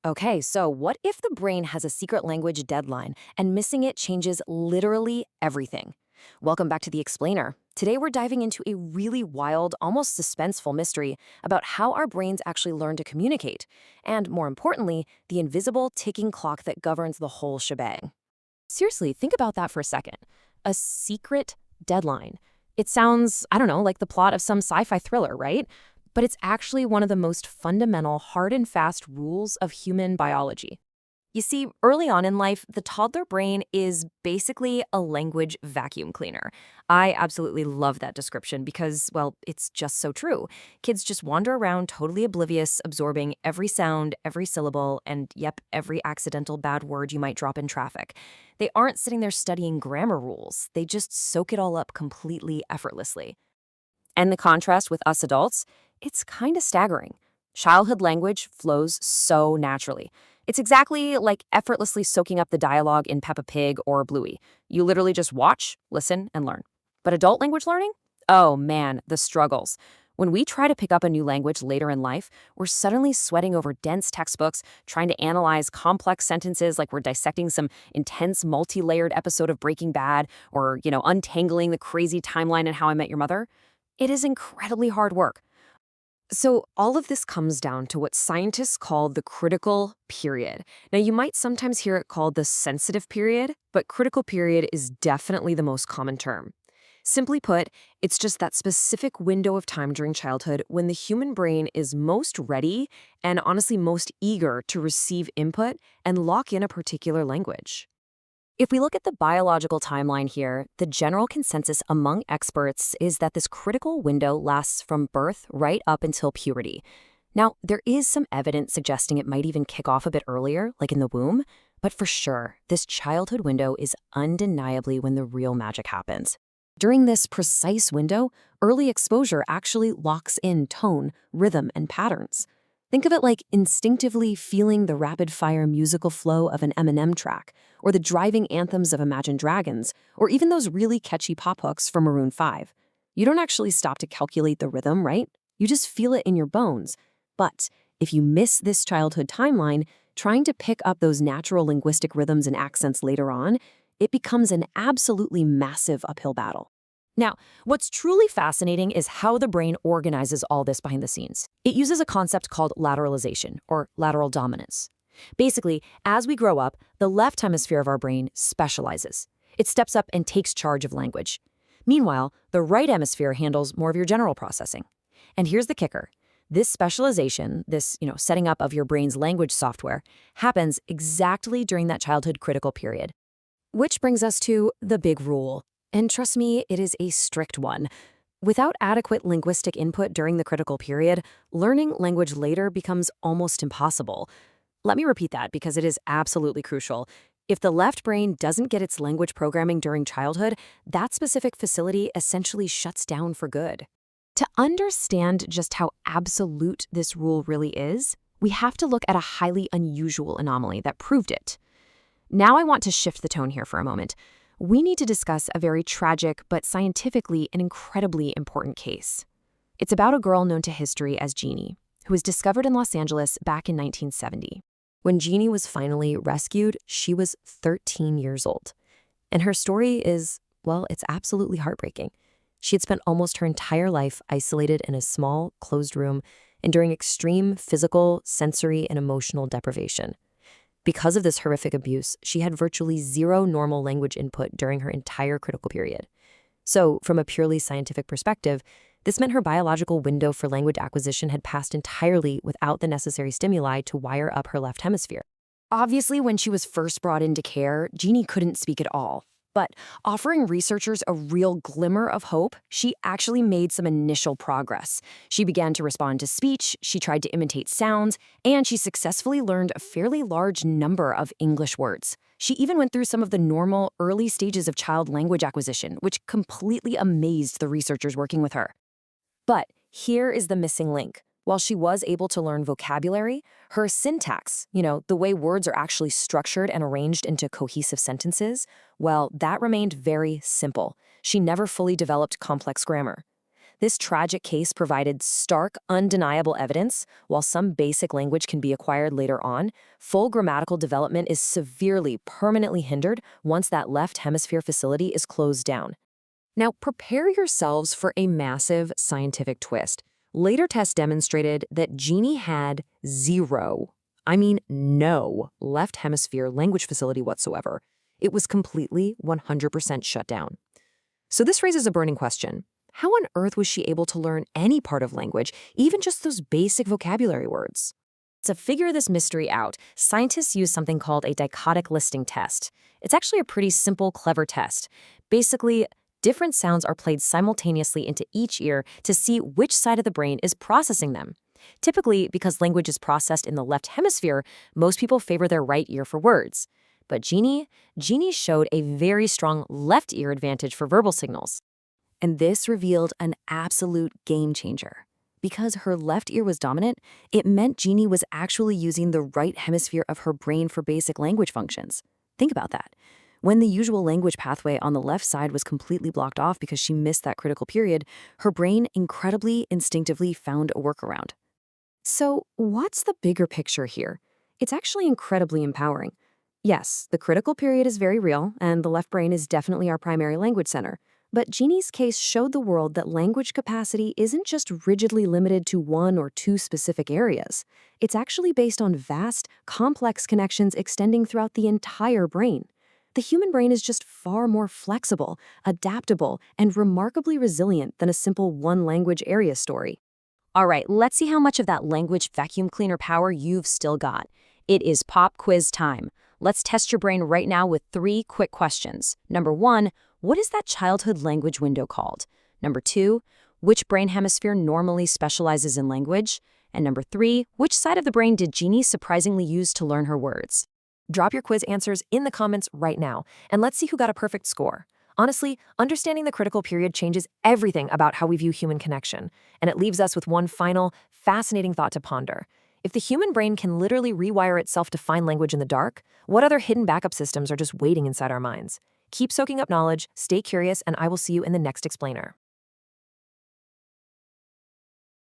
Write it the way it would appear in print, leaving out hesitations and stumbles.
Okay, so what if the brain has a secret language deadline and missing it changes literally everything? Welcome back to The Explainer. Today we're diving into a really wild, almost suspenseful mystery about how our brains actually learn to communicate, and more importantly, the invisible ticking clock that governs the whole shebang. Seriously, think about that for a second. A secret deadline. It sounds, I don't know, like the plot of some sci-fi thriller, right? But it's actually one of the most fundamental, hard and fast rules of human biology. You see, early on in life, the toddler brain is basically a language vacuum cleaner. I absolutely love that description because, well, it's just so true. Kids just wander around totally oblivious, absorbing every sound, every syllable, and yep, every accidental bad word you might drop in traffic. They aren't sitting there studying grammar rules. They just soak it all up completely effortlessly. And the contrast with us adults, it's kind of staggering. Childhood language flows so naturally. It's exactly like effortlessly soaking up the dialogue in Peppa Pig or Bluey. You literally just watch, listen, and learn. But adult language learning? Oh man, the struggles. When we try to pick up a new language later in life, we're suddenly sweating over dense textbooks, trying to analyze complex sentences like we're dissecting some intense multi-layered episode of Breaking Bad or, untangling the crazy timeline in How I Met Your Mother. It is incredibly hard work. So, all of this comes down to what scientists call the critical period. Now, you might sometimes hear it called the sensitive period, but critical period is definitely the most common term. Simply put, it's just that specific window of time during childhood when the human brain is most ready and honestly most eager to receive input and lock in a particular language. If we look at the biological timeline here, the general consensus among experts is that this critical window lasts from birth right up until puberty. Now, there is some evidence suggesting it might even kick off a bit earlier, like in the womb, but for sure, this childhood window is undeniably when the real magic happens. During this precise window, early exposure actually locks in tone, rhythm, and patterns. Think of it like instinctively feeling the rapid-fire musical flow of an Eminem track, or the driving anthems of Imagine Dragons, or even those really catchy pop hooks from Maroon 5. You don't actually stop to calculate the rhythm, right? You just feel it in your bones. But if you miss this childhood timeline, trying to pick up those natural linguistic rhythms and accents later on, it becomes an absolutely massive uphill battle. Now, what's truly fascinating is how the brain organizes all this behind the scenes. It uses a concept called lateralization, or lateral dominance. Basically, as we grow up, the left hemisphere of our brain specializes. It steps up and takes charge of language. Meanwhile, the right hemisphere handles more of your general processing. And here's the kicker. This specialization, this, setting up of your brain's language software, happens exactly during that childhood critical period. Which brings us to the big rule. And trust me, it is a strict one. Without adequate linguistic input during the critical period, learning language later becomes almost impossible. Let me repeat that because it is absolutely crucial. If the left brain doesn't get its language programming during childhood, that specific facility essentially shuts down for good. To understand just how absolute this rule really is, we have to look at a highly unusual anomaly that proved it. Now I want to shift the tone here for a moment. We need to discuss a very tragic but scientifically an incredibly important case. It's about a girl known to history as Genie, who was discovered in Los Angeles back in 1970. When Genie was finally rescued, she was 13 years old. And her story is, well, it's absolutely heartbreaking. She had spent almost her entire life isolated in a small, closed room, enduring extreme physical, sensory, and emotional deprivation. Because of this horrific abuse, she had virtually zero normal language input during her entire critical period. So, from a purely scientific perspective, this meant her biological window for language acquisition had passed entirely without the necessary stimuli to wire up her left hemisphere. Obviously, when she was first brought into care, Jeannie couldn't speak at all. But offering researchers a real glimmer of hope, she actually made some initial progress. She began to respond to speech, she tried to imitate sounds, and she successfully learned a fairly large number of English words. She even went through some of the normal early stages of child language acquisition, which completely amazed the researchers working with her. But here is the missing link. While she was able to learn vocabulary, her syntax, the way words are actually structured and arranged into cohesive sentences, well, that remained very simple. She never fully developed complex grammar. This tragic case provided stark, undeniable evidence. While some basic language can be acquired later on, full grammatical development is severely, permanently hindered once that left hemisphere facility is closed down. Now, prepare yourselves for a massive scientific twist. Later tests demonstrated that Genie had zero, I mean no, left hemisphere language facility whatsoever. It was completely 100% shut down. So this raises a burning question. How on earth was she able to learn any part of language, even just those basic vocabulary words? To figure this mystery out, scientists use something called a dichotic listing test. It's actually a pretty simple, clever test. Basically, different sounds are played simultaneously into each ear to see which side of the brain is processing them. Typically, because language is processed in the left hemisphere, most people favor their right ear for words. But Genie showed a very strong left ear advantage for verbal signals. And this revealed an absolute game changer. Because her left ear was dominant, it meant Genie was actually using the right hemisphere of her brain for basic language functions. Think about that. When the usual language pathway on the left side was completely blocked off because she missed that critical period, her brain incredibly instinctively found a workaround. So, what's the bigger picture here? It's actually incredibly empowering. Yes, the critical period is very real, and the left brain is definitely our primary language center. But Genie's case showed the world that language capacity isn't just rigidly limited to one or two specific areas. It's actually based on vast, complex connections extending throughout the entire brain. The human brain is just far more flexible, adaptable, and remarkably resilient than a simple one-language area story. All right, let's see how much of that language vacuum cleaner power you've still got. It is pop quiz time. Let's test your brain right now with 3 quick questions. Number 1, what is that childhood language window called? Number 2, which brain hemisphere normally specializes in language? And number 3, which side of the brain did Genie surprisingly use to learn her words? Drop your quiz answers in the comments right now, and let's see who got a perfect score. Honestly, understanding the critical period changes everything about how we view human connection, and it leaves us with one final, fascinating thought to ponder. If the human brain can literally rewire itself to find language in the dark, what other hidden backup systems are just waiting inside our minds? Keep soaking up knowledge, stay curious, and I will see you in the next explainer.